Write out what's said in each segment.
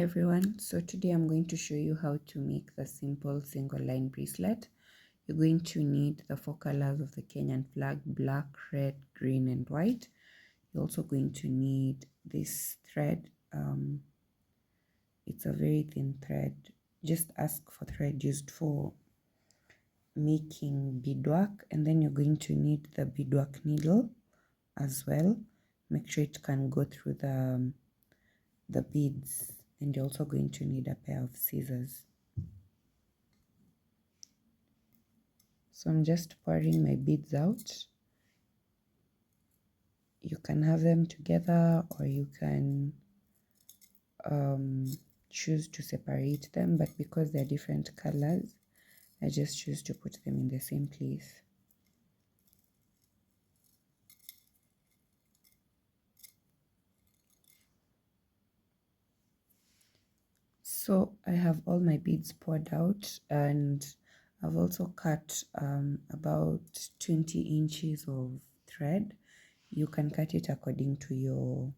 everyone, so today I'm going to show you how to make the simple single line bracelet. You're going to need the 4 colors of the Kenyan flag: black, red, green and white. You're also going to need this thread. It's a very thin thread. Just ask for thread used for making beadwork, and then you're going to need the beadwork needle as well. Make sure it can go through the beads, and you're also going to need a pair of scissors. So I'm just pouring my beads out. You can have them together or you can choose to separate them, but because they're different colors, I just choose to put them in the same place. So I have all my beads poured out, and I've also cut about 20 inches of thread. You can cut it according to your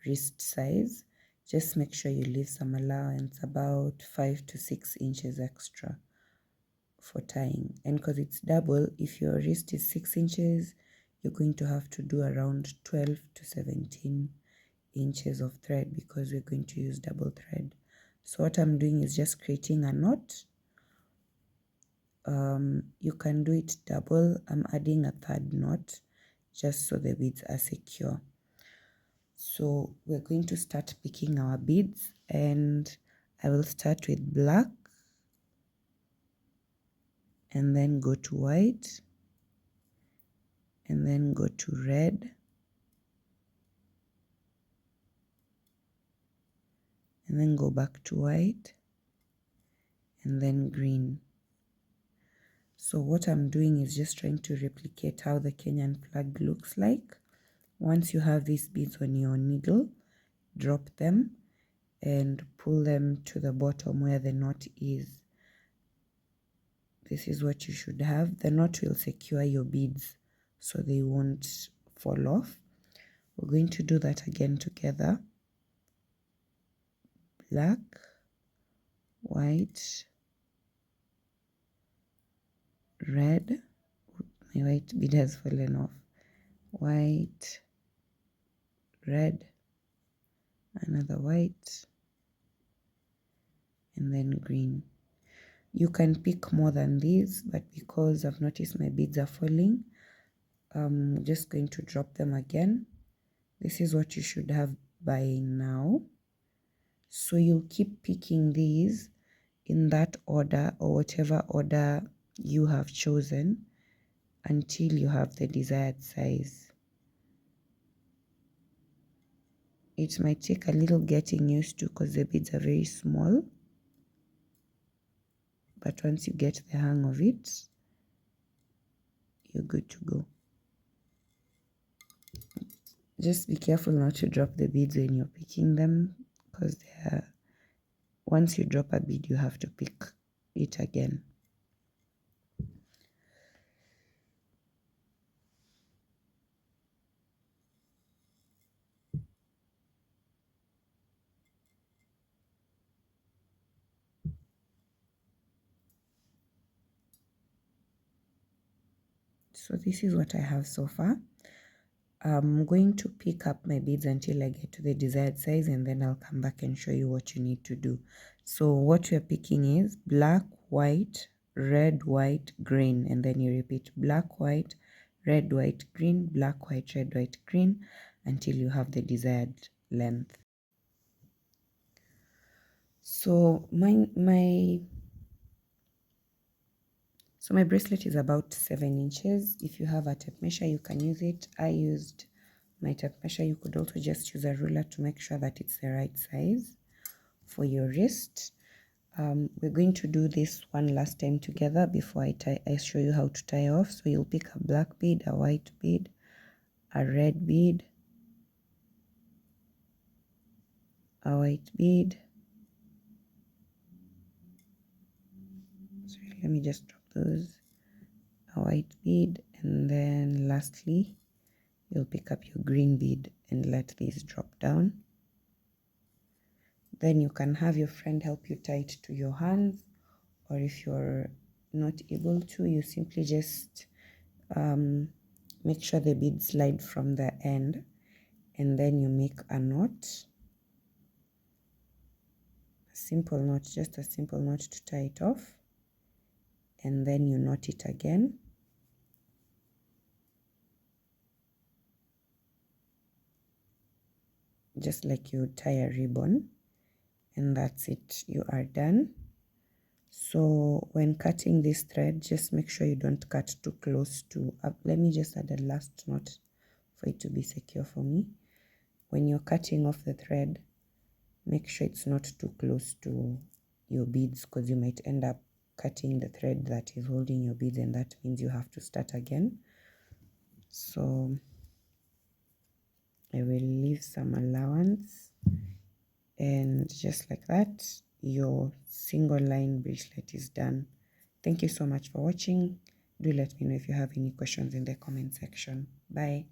wrist size. Just make sure you leave some allowance, about 5 to 6 inches extra for tying. And because it's double, if your wrist is 6 inches, you're going to have to do around 12 to 17 inches of thread because we're going to use double thread. So what I'm doing is just creating a knot. You can do it double. I'm adding a third knot just so the beads are secure. So we're going to start picking our beads, and I will start with black and then go to white and then go to red and then go back to white and then green. So what I'm doing is just trying to replicate how the Kenyan flag looks like. Once you have these beads on your needle, drop them and pull them to the bottom where the knot is. This is what you should have. The knot will secure your beads so they won't fall off. We're going to do that again together. Black, white, red. My white bead has fallen off. White, red, another white, and then green. You can pick more than these, but because I've noticed my beads are falling, I'm just going to drop them again. This is what you should have by now. So you'll keep picking these in that order or whatever order you have chosen until you have the desired size. It might take a little getting used to because the beads are very small, but once you get the hang of it, you're good to go. Just be careful not to drop the beads when you're picking them, because once you drop a bead, you have to pick it again. So this is what I have so far. I'm going to pick up my beads until I get to the desired size, and then I'll come back and show you what you need to do. So what we're picking is black, white, red, white, green, and then you repeat black, white, red, white, green, black, white, red, white, green, until you have the desired length. So my bracelet is about 7 inches. If you have a tape measure, you can use it. I used my tape measure. You could also just use a ruler to make sure that it's the right size for your wrist. We're going to do this one last time together before I show you how to tie off. So you'll pick a black bead, a white bead, a red bead, a white bead. Sorry, let me just drop those. A white bead, and then lastly you'll pick up your green bead and let these drop down. Then you can have your friend help you tie it to your hands, or if you're not able to, you simply just make sure the beads slide from the end, and then you make a knot, a simple knot, just a simple knot to tie it off, and then you knot it again. Just like you would tie a ribbon, and that's it, you are done. So when cutting this thread, just make sure you don't cut too close to, let me just add a last knot for it to be secure for me. When you're cutting off the thread, make sure it's not too close to your beads, because you might end up cutting the thread that is holding your beads, and that means you have to start again. So I will leave some allowance, and just like that, your single line bracelet is done. Thank you so much for watching. Do let me know if you have any questions in the comment section. Bye.